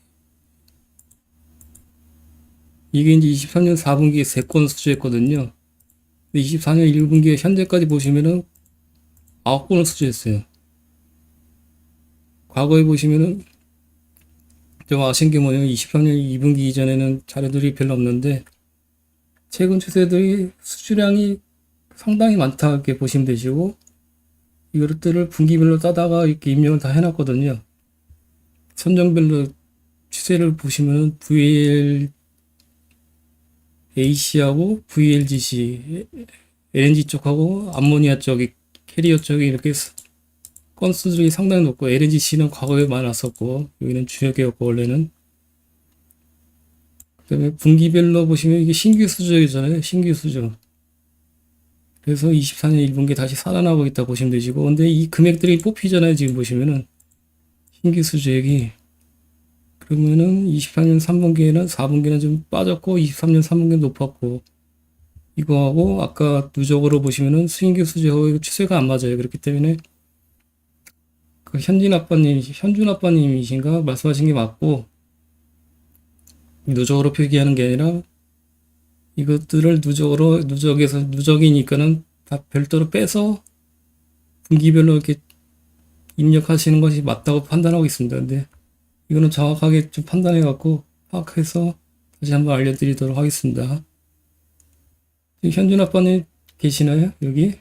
S1: 이게 이제 23년 4분기에 3건 수주했거든요. 24년 1분기에 현재까지 보시면은 9건을 수주했어요. 과거에 보시면은 좀 아쉬운 게 뭐냐면 23년 2분기 이전에는 자료들이 별로 없는데 최근 추세들이 수주량이 상당히 많다 이렇게 보시면 되시고 이것들을 분기별로 따다가 이렇게 입력을 다 해놨거든요. 선정별로 추세를 보시면은 VLAC하고 VLGC, LNG 쪽하고 암모니아 쪽이 캐리어 쪽이 이렇게 건수들이 상당히 높고 LNGC는 과거에 많았었고 여기는 주력이었고 원래는 그다음에 분기별로 보시면 이게 신규 수주이잖아요. 신규 수주. 그래서 24년 1분기 다시 살아나고 있다 보시면 되시고 근데 이 금액들이 뽑히잖아요. 지금 보시면은 신규 수주액이 그러면은 24년 3분기에는 4분기는 좀 빠졌고 23년 3분기는 높았고 이거하고 아까 누적으로 보시면은 신규 수주하고 추세가 안 맞아요. 그렇기 때문에 그 현준 아빠님이신가 말씀하신 게 맞고 누적으로 표기하는 게 아니라 이것들을 누적이니까는 다 별도로 빼서 분기별로 이렇게 입력하시는 것이 맞다고 판단하고 있습니다. 근데 이거는 정확하게 좀 판단해 갖고 파악해서 다시 한번 알려드리도록 하겠습니다. 현준 아빠님 계시나요? 여기?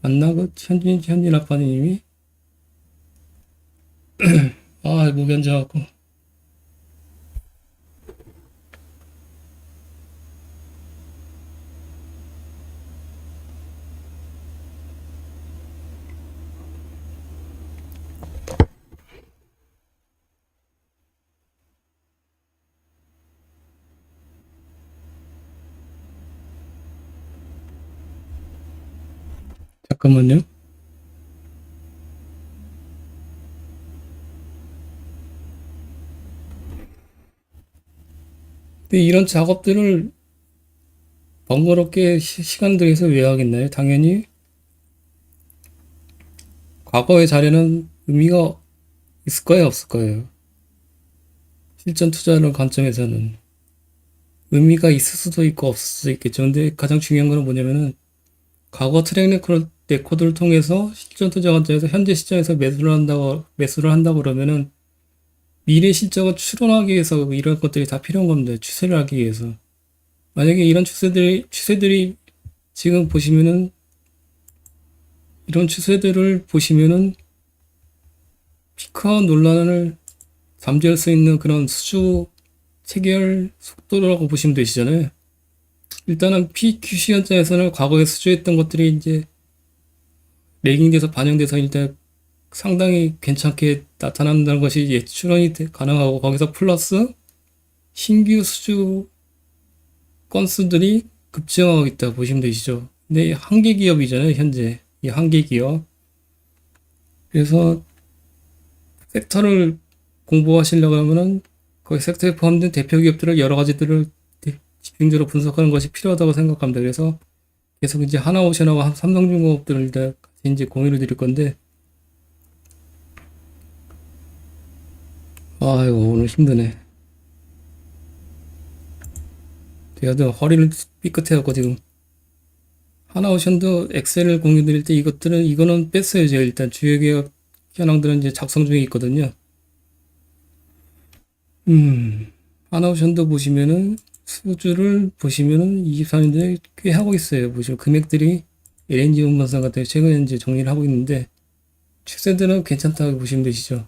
S1: 맞나? 그 현준 아빠님이? 아, 목이 안 좋아갖고. 잠깐만요. 근데 이런 작업들을 번거롭게 시간 들여서 왜 하겠나요? 당연히 과거의 자료는 의미가 있을 거예요, 없을 거예요? 실전 투자하는 관점에서는 의미가 있을 수도 있고 없을 수도 있겠죠. 근데 가장 중요한 거는 뭐냐면은 과거 트랙 레코드를 통해서 실전 투자 관점에서 현재 시장에서 매수를 한다고 그러면은 미래 실적을 추론하기 위해서 이런 것들이 다 필요한 겁니다. 추세를 하기 위해서. 만약에 이런 추세들이 지금 보시면은 이런 추세들을 보시면은 피크아웃 논란을 잠재울 수 있는 그런 수주 체결 속도라고 보시면 되시잖아요. 일단은 PQC 현장에서는 과거에 수주했던 것들이 이제 레깅돼서 반영돼서 일단 상당히 괜찮게 나타난다는 것이 예측이 가능하고 거기서 플러스 신규 수주 건수들이 급증하고 있다 보시면 되시죠. 근데 한계 기업이잖아요, 현재. 이 한계 기업. 그래서 섹터를 공부하시려고 하면은 거기 섹터에 포함된 대표 기업들을 여러 가지들을 집중적으로 분석하는 것이 필요하다고 생각합니다. 그래서 계속 이제 하나오션하고 삼성중공업들을 일단 같이 이제 공유를 드릴 건데, 아이고, 오늘 힘드네. 제가 허리를 삐끗해갖고 지금. 하나오션도 엑셀을 공유 드릴 때 이거는 뺐어요. 제가 일단 주요 계약 현황들은 이제 작성 중에 있거든요. 하나오션도 보시면은 수주를 보시면은 24년도에 꽤 하고 있어요. 보시면 금액들이 LNG 운반선 같은 게 최근에 이제 정리를 하고 있는데 추세들은 괜찮다고 보시면 되시죠.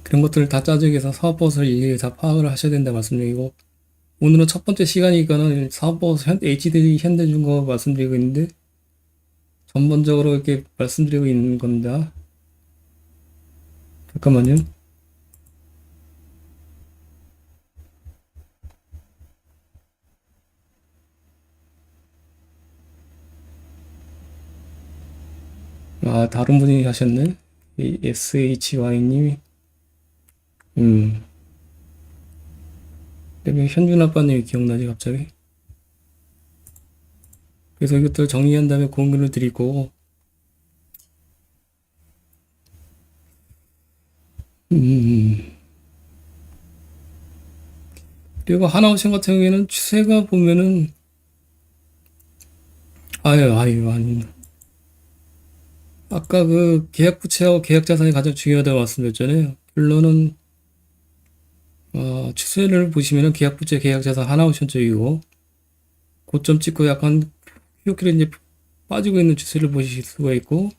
S1: 그런 것들을 다 짜주기 위해서 사업버섯을 일일이 다 파악을 하셔야 된다 말씀드리고, 오늘은 첫 번째 시간이니까는 사업버섯 HD 현대중공업 말씀드리고 있는데 전반적으로 이렇게 말씀드리고 있는 겁니다. 잠깐만요. 아, 다른 분이 하셨네. 이 SHY님이. 음. 왜 현준 아빠님이 기억나지, 갑자기? 그래서 이것들 정리한 다음에 공유를 드리고, 음. 그리고 하나오션 같은 경우에는 추세가 보면은, 아니. 아까 그 계약 부채하고 계약 자산이 가장 중요하다고 말씀드렸잖아요. 결론은, 추세를 보시면은 계약 부채, 계약 자산 하나오션 쪽이고, 고점 찍고 약간 이렇게 이제 빠지고 있는 추세를 보실 수가 있고,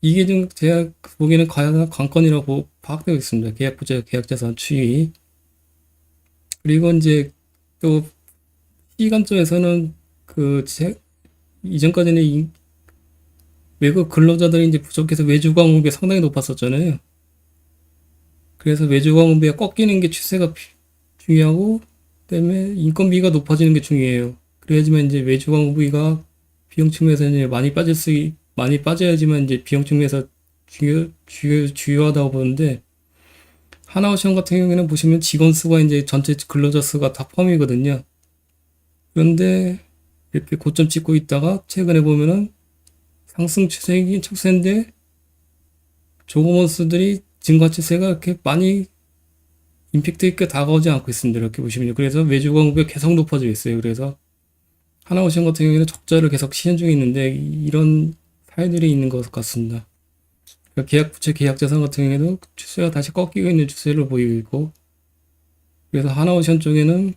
S1: 이게 좀 제가 보기에는 과연 관건이라고 파악되고 있습니다. 계약 부채, 계약 자산 추이. 그리고 이제 또 시간점에서는 이전까지는 외국 근로자들이 이제 부족해서 외주 광업이 상당히 높았었잖아요. 그래서 외주 광업비가 꺾이는 게 추세가 중요하고, 그다음에 인건비가 높아지는 게 중요해요. 그래야지만 이제 외주 광업비가 비용 측면에서 이제 많이 빠져야지만 이제 비용 측면에서 주요하다고 보는데, 하나오션 같은 경우에는 보시면 직원 수가 이제 전체 근로자 수가 다 포함이거든요. 그런데 이렇게 고점 찍고 있다가 최근에 보면은 상승 추세이긴 추세인데 조그먼 수들이 증가 추세가 이렇게 많이 임팩트 있게 다가오지 않고 있습니다. 이렇게 보시면요. 그래서 매주 공급이 계속 높아져 있어요. 그래서 하나오션 같은 경우에는 적자를 계속 시현 중에 있는데 이런 사례들이 있는 것 같습니다. 그러니까 계약 부채, 계약 자산 같은 경우에도 추세가 다시 꺾이고 있는 추세를 보이고 있고, 그래서 하나오션 쪽에는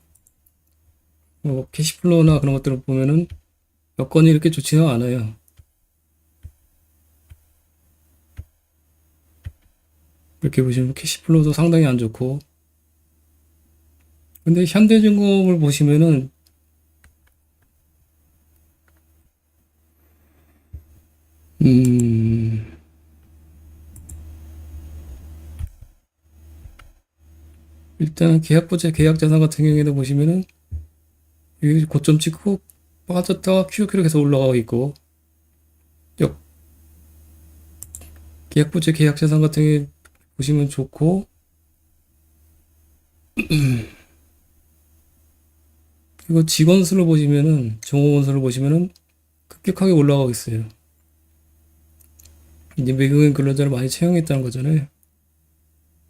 S1: 캐시플로우나 그런 것들을 보면은 여건이 이렇게 좋지는 않아요. 이렇게 보시면 캐시플로우도 상당히 안 좋고, 근데 현대중공업을 보시면은 음, 일단 계약부채, 계약자산 같은 경우에도 보시면은 여기 고점 찍고 빠졌다가 QQ로 계속 올라가고 있고, 역 계약부채, 계약자산 같은 게 보시면 좋고, 그리고 직원 수를 보시면은 종업원 수를 보시면은 급격하게 올라가고 있어요. 이제 외국인 근로자를 많이 채용했다는 거잖아요.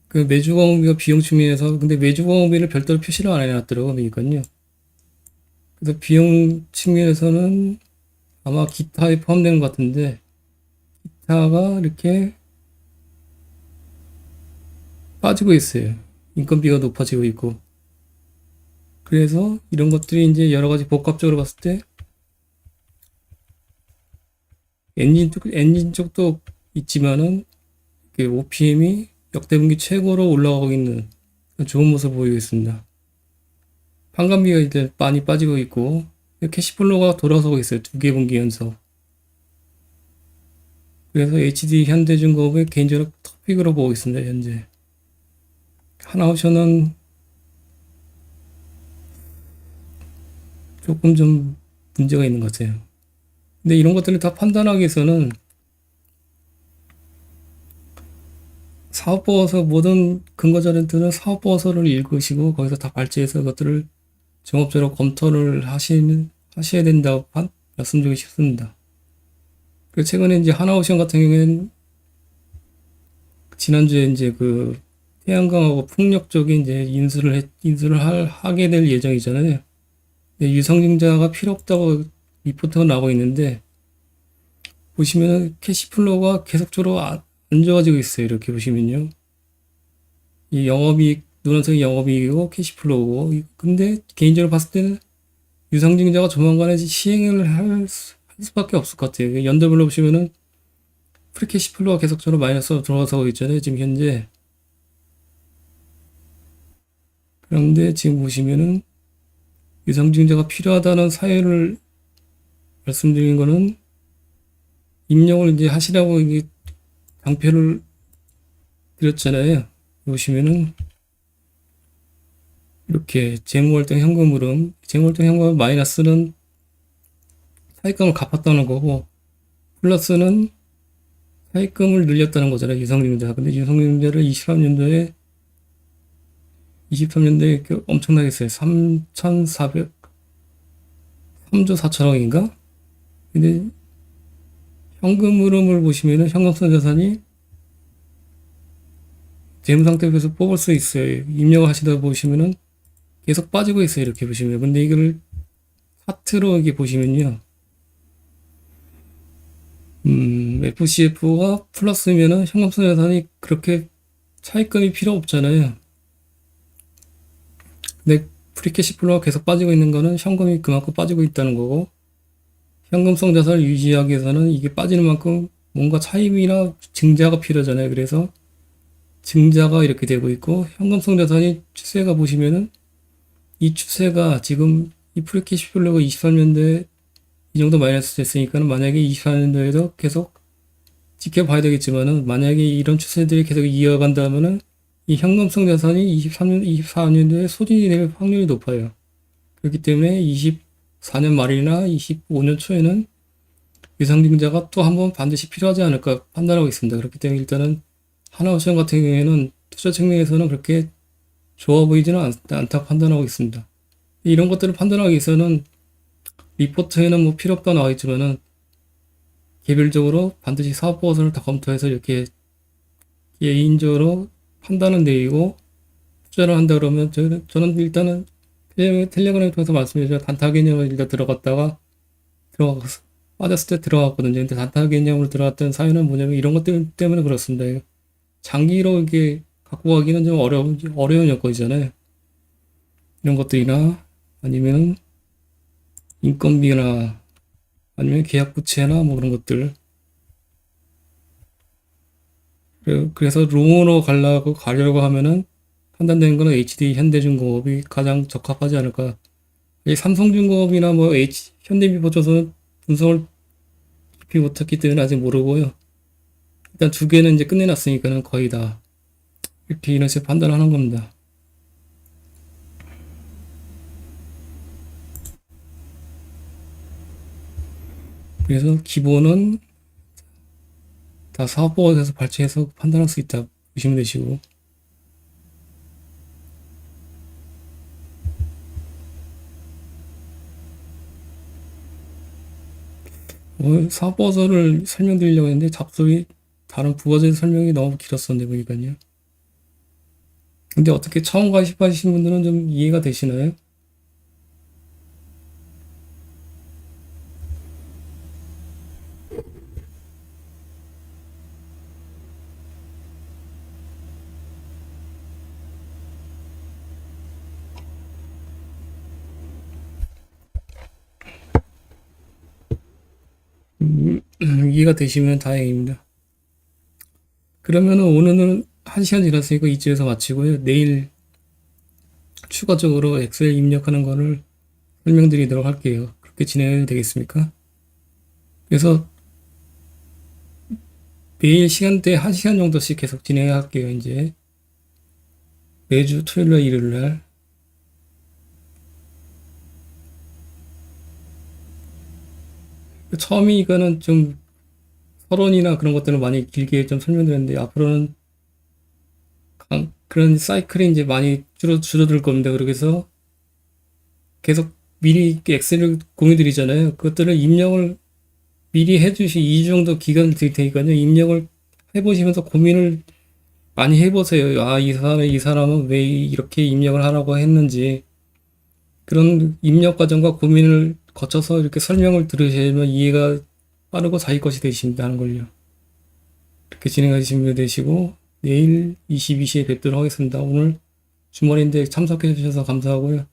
S1: 그 매주광업비가 비용 측면에서, 근데 매주광업비를 별도로 표시를 안 해놨더라고요. 그러니까요. 그래서 비용 측면에서는 아마 기타에 포함되는 것 같은데, 기타가 이렇게 빠지고 있어요. 인건비가 높아지고 있고. 그래서 이런 것들이 이제 여러 가지 복합적으로 봤을 때, 엔진 쪽도 있지만은, OPM이 역대 분기 최고로 올라가고 있는 좋은 모습을 보이고 있습니다. 판관비가 이제 많이 빠지고 있고, 캐시플로우가 돌아서고 있어요. 두 개 분기 연속. 그래서 HD 현대중공업의 개인적으로 토픽으로 보고 있습니다. 현재. 하나오션은 조금 좀 문제가 있는 것 같아요. 근데 이런 것들을 다 판단하기 위해서는 사업보고서, 모든 근거자료들은 사업보고서를 읽으시고 거기서 다 발제해서 그것들을 종합적으로 검토를 하셔야 된다고 말씀드리고 싶습니다. 그 최근에 이제 하나오션 같은 경우에는 지난주에 이제 그 태양광하고 풍력 쪽에 이제 하게 될 예정이잖아요. 유성증자가 필요 없다고 리포트가 나오고 있는데, 보시면 캐시플로우가 계속적으로 안 좋아지고 있어요. 이렇게 보시면요. 이 영업이익, 노란색이 영업이익이고 캐시플로우고, 근데 개인적으로 봤을 때는 유상증자가 조만간에 시행을 할 수밖에 없을 것 같아요. 연도별로 보시면은 프리캐시플로우가 계속적으로 마이너스로 들어가고 있잖아요. 지금 현재. 그런데 지금 보시면은 유상증자가 필요하다는 사유를 말씀드린 거는 입력을 이제 하시라고 이게 장표를 드렸잖아요. 보시면은 이렇게 재무활동 현금 흐름, 재무활동 현금 마이너스는 차입금을 갚았다는 거고, 플러스는 차입금을 늘렸다는 거잖아요. 유상증자. 근데 유상증자를 23년도에 엄청나게 했어요. 3조 4천억인가? 근데 현금 흐름을 보시면은 현금성 자산이 재무상태표에서 뽑을 수 있어요. 입력을 하시다 보시면은 계속 빠지고 있어요. 이렇게 보시면. 근데 이걸 차트로 이렇게 보시면요. FCF가 플러스면은 현금성 자산이 그렇게 차입금이 필요 없잖아요. 근데 프리캐시플로우가 계속 빠지고 있는 거는 현금이 그만큼 빠지고 있다는 거고, 현금성 자산을 유지하기 위해서는 이게 빠지는 만큼 뭔가 차입이나 증자가 필요하잖아요. 그래서 증자가 이렇게 되고 있고, 현금성 자산이 추세가 보시면은 이 추세가 지금 이 프리캐시플로우가 23년도에 이 정도 마이너스 됐으니까는 만약에 24년도에도 계속 지켜봐야 되겠지만은, 만약에 이런 추세들이 계속 이어간다면은 이 현금성 자산이 24년도에 소진이 될 확률이 높아요. 그렇기 때문에 24년 말이나 25년 초에는 유상증자가 또 한번 반드시 필요하지 않을까 판단하고 있습니다. 그렇기 때문에 일단은 하나오션 같은 경우에는 투자 측면에서는 그렇게 좋아 보이지는 않다고 판단하고 있습니다. 이런 것들을 판단하기 위해서는 리포트에는 뭐 필요 없다 나와 있지만은 개별적으로 반드시 사업보고서를 다 검토해서 이렇게 개인적으로 판단은 내리고 투자를 한다 그러면 저는 일단은 텔레그램을 통해서 말씀드리죠. 단타 개념을 일단 빠졌을 때 들어갔거든요. 근데 단타 개념으로 들어갔던 사유는 뭐냐면 이런 것들 때문에 그렇습니다. 장기로 이렇게 갖고 가기는 좀 어려운 여건이잖아요. 이런 것들이나 아니면 인건비나 아니면 계약 부채나 뭐 그런 것들. 그래서 롱으로 가려고 하면은 판단되는 거는 HD 현대중공업이 가장 적합하지 않을까. 이 삼성중공업이나 뭐 현대미포조선은 분석을 깊이 못했기 때문에 아직 모르고요. 일단 두 개는 이제 끝내놨으니까는 거의 다 이렇게 이런 식으로 판단하는 겁니다. 그래서 기본은 다 사업보고서에서 발췌해서 판단할 수 있다 보시면 되시고, 사업보고서를 설명드리려고 했는데 잡속이 다른 부가적인 설명이 너무 길었었는데 보니까요. 근데 어떻게 처음 가입하신 분들은 좀 이해가 되시나요? 이해가 되시면 다행입니다. 그러면은 오늘은 1시간 지났으니까 이쯤에서 마치고요. 내일 추가적으로 엑셀 입력하는 거를 설명드리도록 할게요. 그렇게 진행해도 되겠습니까? 그래서 매일 시간대 1시간 정도씩 계속 진행할게요. 이제 매주 토요일날 일요일날. 처음에 이거는 좀 서론이나 그런 것들을 많이 길게 좀 설명드렸는데, 앞으로는 그런 사이클이 이제 많이 줄어들 겁니다. 그래서 계속 미리 엑셀을 공유 드리잖아요. 그것들을 입력을 미리 해주시 2주 정도 기간을 드릴 테니까요. 입력을 해보시면서 고민을 많이 해보세요. 아, 이 사람은 왜 이렇게 입력을 하라고 했는지. 그런 입력 과정과 고민을 거쳐서 이렇게 설명을 들으시면 이해가 빠르고 자기 것이 되신다는 걸요. 이렇게 진행하시면 되시고, 내일 22시에 뵙도록 하겠습니다. 오늘 주말인데 참석해 주셔서 감사하고요.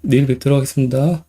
S1: 내일 뵙도록 하겠습니다.